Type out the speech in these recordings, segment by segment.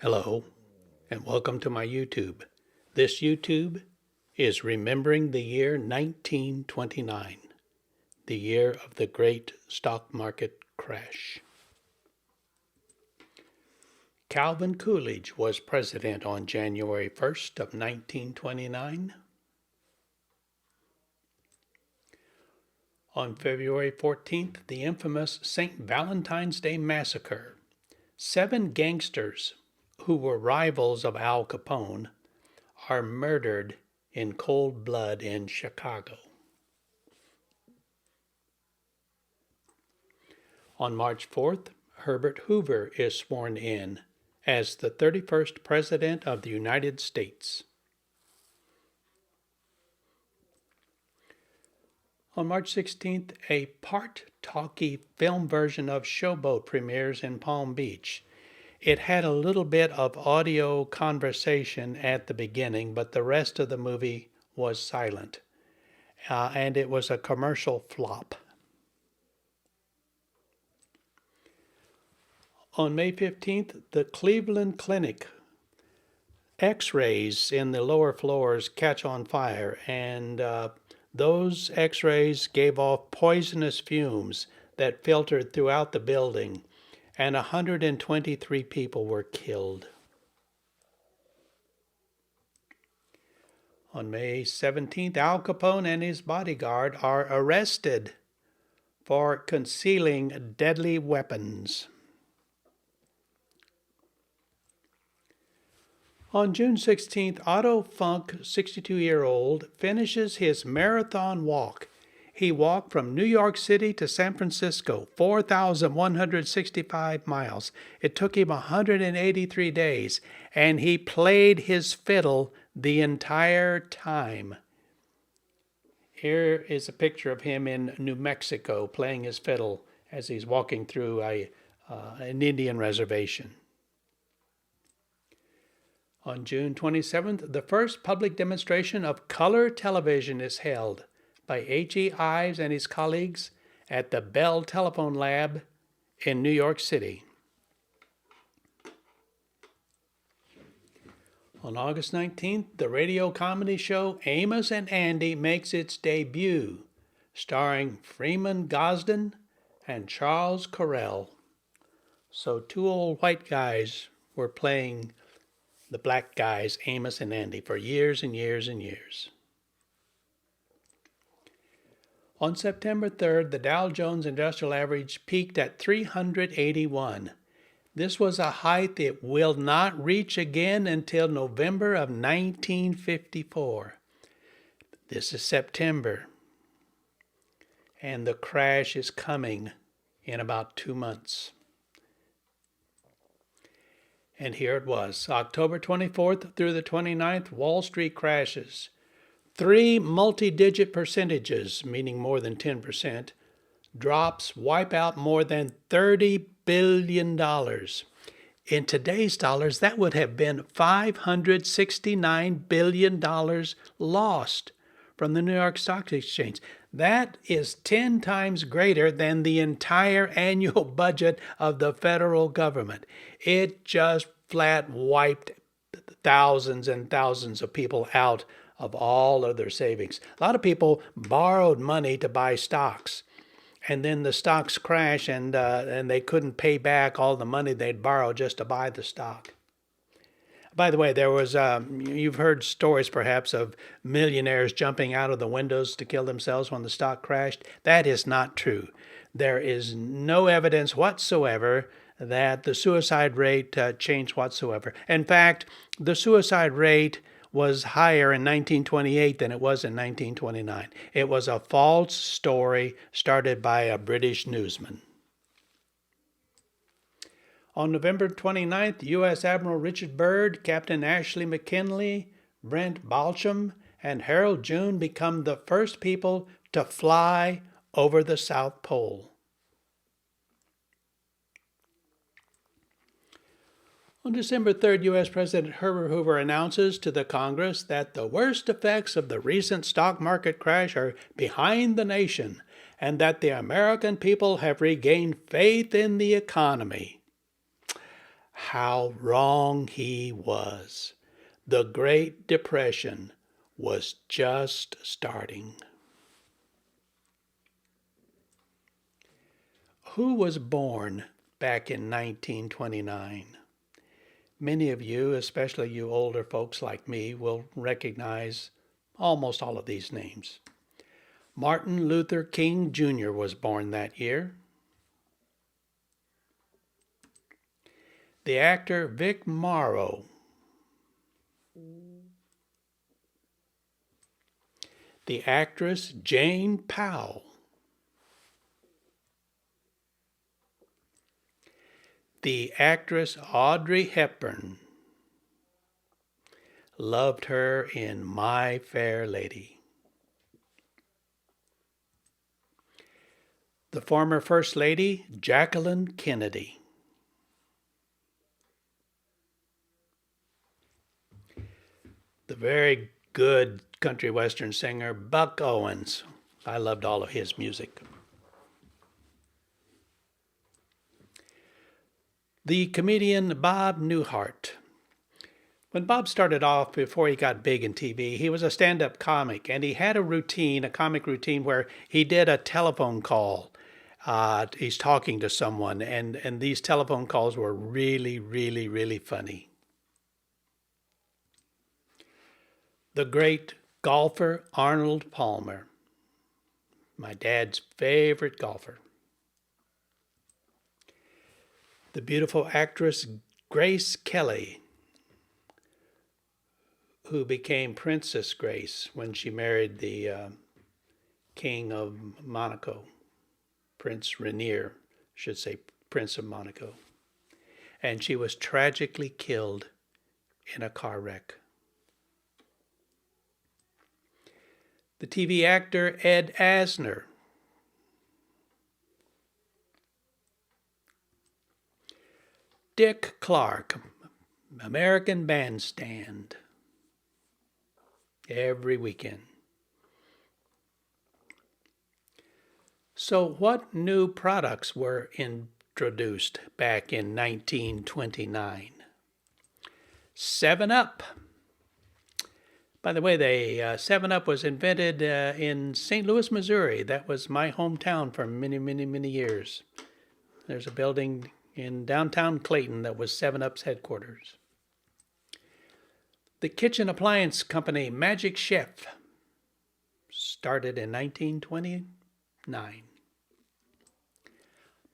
Hello, and welcome to my YouTube. This YouTube is remembering the year 1929, the year of the great stock market crash. Calvin Coolidge was president on January 1st of 1929. On February 14th, the infamous St. Valentine's Day Massacre. 7 gangsters who were rivals of Al Capone are murdered in cold blood in Chicago. On March 4th, Herbert Hoover is sworn in as the 31st President of the United States. On March 16th, a part-talkie film version of Showboat premieres in Palm Beach. It had a little bit of audio conversation at the beginning, but the rest of the movie was silent, and it was a commercial flop. On May 15th, the Cleveland Clinic X-rays in the lower floors catch on fire, and those X-rays gave off poisonous fumes that filtered throughout the building, and 123 people were killed. On May 17th, Al Capone and his bodyguard are arrested for concealing deadly weapons. On June 16th, Otto Funk, 62-year-old, finishes his marathon walk. He walked from New York City to San Francisco, 4,165 miles. It took him 183 days, and he played his fiddle the entire time. Here is a picture of him in New Mexico playing his fiddle as he's walking through an Indian reservation. On June 27th, the first public demonstration of color television is held by H.E. Ives and his colleagues at the Bell Telephone Lab in New York City. On August 19th, the radio comedy show Amos and Andy makes its debut, starring Freeman Gosden and Charles Correll. So 2 old white guys were playing the black guys, Amos and Andy, for years and years and years. On September 3rd, the Dow Jones Industrial Average peaked at 381. This was a height it will not reach again until November of 1954. This is September, and the crash is coming in about 2 months. And here it was, October 24th through the 29th, Wall Street crashes. 3 multi-digit percentages, meaning more than 10%, drops wipe out more than $30 billion. In today's dollars, that would have been $569 billion lost from the New York Stock Exchange. That is 10 times greater than the entire annual budget of the federal government. It just flat wiped thousands and thousands of people out of all of their savings. A lot of people borrowed money to buy stocks, and then the stocks crash, and they couldn't pay back all the money they'd borrowed just to buy the stock. By the way, there was, you've heard stories perhaps of millionaires jumping out of the windows to kill themselves when the stock crashed. That is not true. There is no evidence whatsoever that the suicide rate changed whatsoever. In fact, the suicide rate was higher in 1928 than it was in 1929. It was a false story started by a British newsman. On November 29th, U.S. Admiral Richard Byrd, Captain Ashley McKinley, Brent Balcham, and Harold June become the first people to fly over the South Pole. On December 3rd, U.S. President Herbert Hoover announces to the Congress that the worst effects of the recent stock market crash are behind the nation, and that the American people have regained faith in the economy. How wrong he was. The Great Depression was just starting. Who was born back in 1929? Many of you, especially you older folks like me, will recognize almost all of these names. Martin Luther King Jr. was born that year. The actor Vic Morrow. The actress Jane Powell. The actress Audrey Hepburn. Loved her in My Fair Lady. The former First Lady Jacqueline Kennedy. The very good country western singer Buck Owens. I loved all of his music. The comedian Bob Newhart. When Bob started off, before he got big in TV, he was a stand-up comic, and he had a routine, a comic routine, where he did a telephone call. He's talking to someone, and these telephone calls were really, really, really funny. The great golfer Arnold Palmer, my dad's favorite golfer. The beautiful actress Grace Kelly, who became Princess Grace when she married the King of Monaco, Prince Rainier, should say Prince of Monaco. And she was tragically killed in a car wreck. The TV actor Ed Asner. Dick Clark, American Bandstand. Every weekend. So what new products were introduced back in 1929? 7-Up. By the way, the 7-Up was invented in St. Louis, Missouri. That was my hometown for many, many, many years. There's a building in downtown Clayton that was 7-Up's headquarters. The kitchen appliance company Magic Chef started in 1929.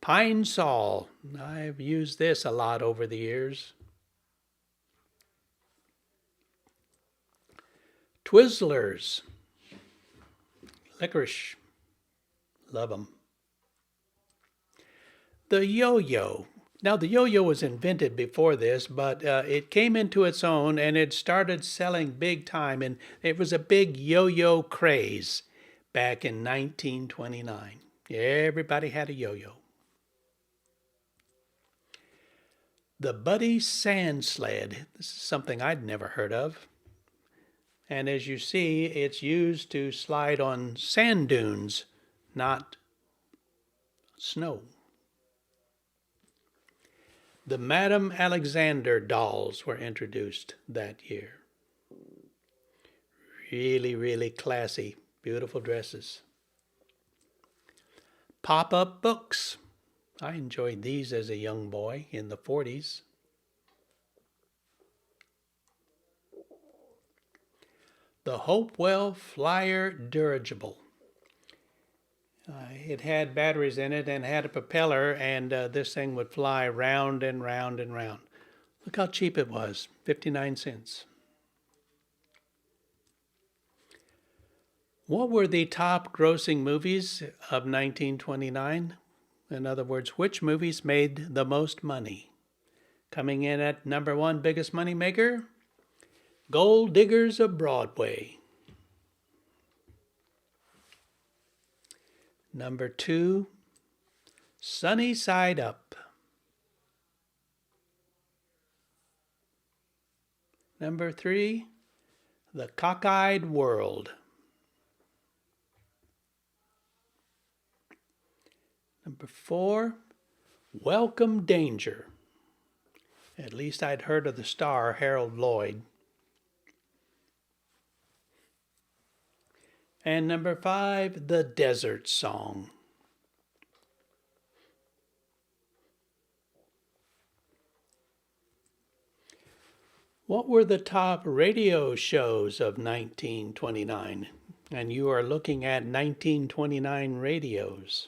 Pine Sol. I've used this a lot over the years. Twizzlers. Licorice. Love them. The yo-yo. Now, the yo-yo was invented before this, but it came into its own and it started selling big time, and it was a big yo-yo craze back in 1929. Everybody had a yo-yo. The Buddy Sand Sled. This is something I'd never heard of. And as you see, it's used to slide on sand dunes, not snow. The Madame Alexander dolls were introduced that year. Really, really classy, beautiful dresses. Pop-up books. I enjoyed these as a young boy in the 40s. The Hopewell Flyer Dirigible. It had batteries in it and had a propeller, and this thing would fly round and round and round. Look how cheap it was, 59 cents. What were the top grossing movies of 1929? In other words, which movies made the most money? Coming in at number 1 biggest money maker, Gold Diggers of Broadway. Number 2, Sunny Side Up. Number 3, The Cockeyed World. Number 4, Welcome Danger. At least I'd heard of the star, Harold Lloyd. And number 5, The Desert Song. What were the top radio shows of 1929? And you are looking at 1929 radios.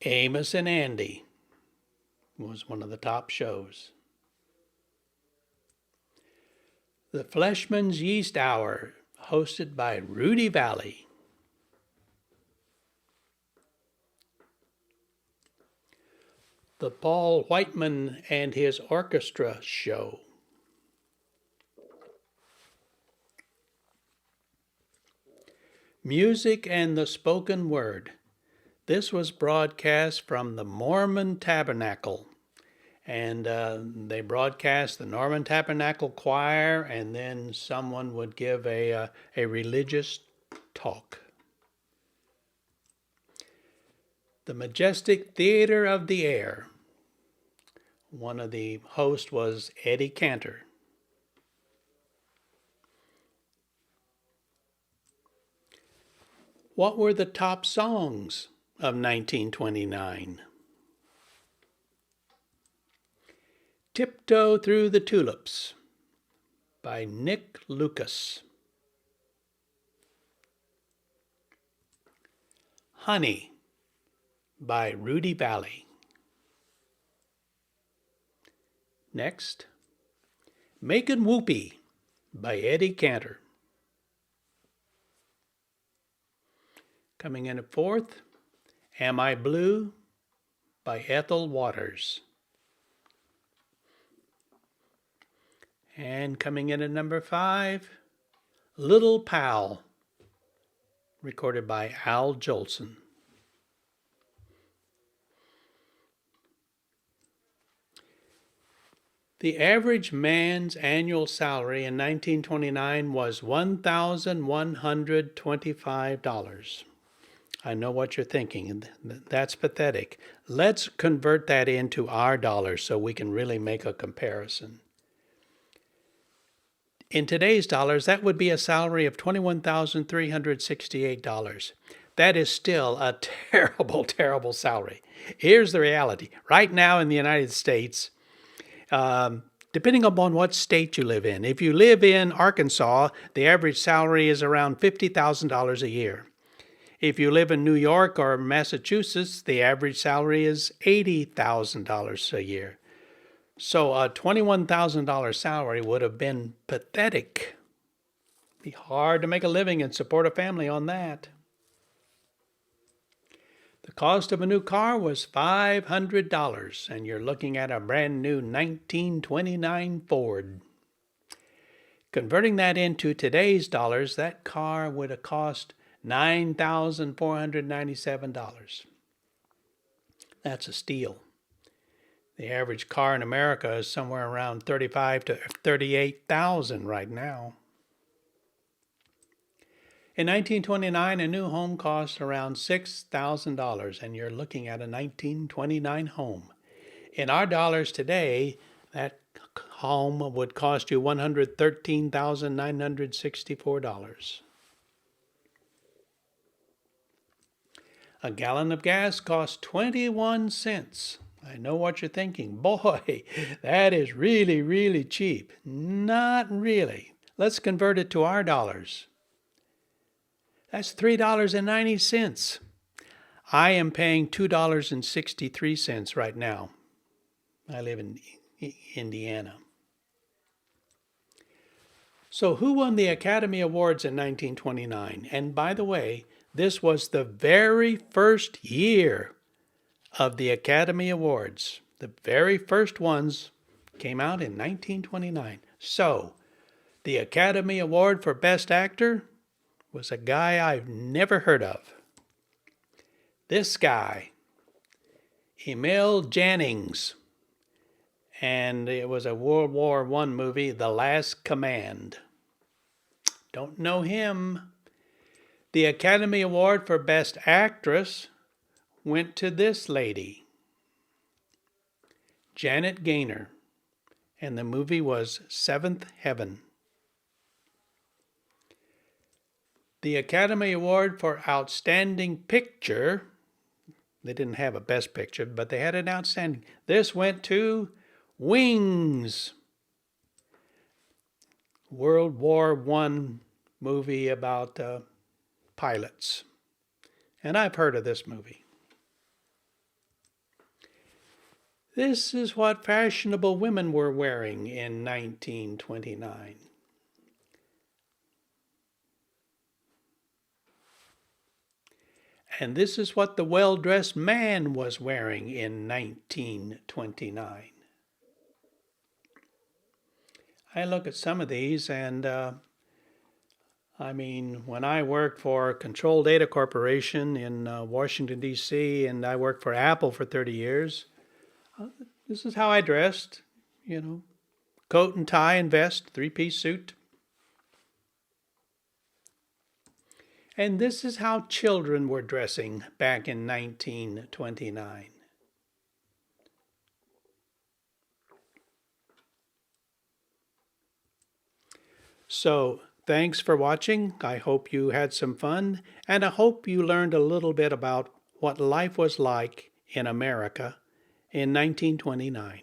Amos and Andy was one of the top shows. The Fleshman's Yeast Hour, hosted by Rudy Valley. The Paul Whiteman and His Orchestra Show. Music and the Spoken Word. This was broadcast from the Mormon Tabernacle. And they broadcast the Mormon Tabernacle Choir, and then someone would give a religious talk. The Majestic Theater of the Air. One of the hosts was Eddie Cantor. What were the top songs of 1929? Tiptoe Through the Tulips by Nick Lucas. Honey by Rudy Valley. Next, Makin' Whoopee by Eddie Cantor. Coming in at 4th, Am I Blue by Ethel Waters. And coming in at number 5, Little Pal, recorded by Al Jolson. The average man's annual salary in 1929 was $1,125. I know what you're thinking. That's pathetic. Let's convert that into our dollars so we can really make a comparison. In today's dollars, that would be a salary of $21,368. That is still a terrible, terrible salary. Here's the reality. Right now in the United States, depending upon what state you live in, if you live in Arkansas, the average salary is around $50,000 a year. If you live in New York or Massachusetts, the average salary is $80,000 a year. So a $21,000 salary would have been pathetic. It'd be hard to make a living and support a family on that. The cost of a new car was $500, and you're looking at a brand new 1929 Ford. Converting that into today's dollars, that car would have cost $9,497. That's a steal. The average car in America is somewhere around $35,000 to $38,000 right now. In 1929, a new home cost around $6,000, and you're looking at a 1929 home. In our dollars today, that home would cost you $113,964. A gallon of gas costs 21 cents. I know what you're thinking. Boy, that is really, really cheap. Not really. Let's convert it to our dollars. That's $3.90. I am paying $2.63 right now. I live in Indiana. So who won the Academy Awards in 1929? And by the way, this was the very first year of the Academy Awards. The very first ones came out in 1929. So, the Academy Award for Best Actor was a guy I've never heard of. This guy, Emil Jannings, and it was a World War I movie, The Last Command. Don't know him. The Academy Award for Best Actress went to this lady. Janet Gaynor, and the movie was Seventh Heaven. The Academy Award for Outstanding Picture, they didn't have a Best Picture, but they had an outstanding. This went to Wings, World War I movie about pilots. And I've heard of this movie. This is what fashionable women were wearing in 1929. And this is what the well-dressed man was wearing in 1929. I look at some of these and when I worked for Control Data Corporation in Washington, D.C., and I worked for Apple for 30 years, this is how I dressed, coat and tie and vest, three-piece suit. And this is how children were dressing back in 1929. So, thanks for watching. I hope you had some fun, and I hope you learned a little bit about what life was like in America in 1929.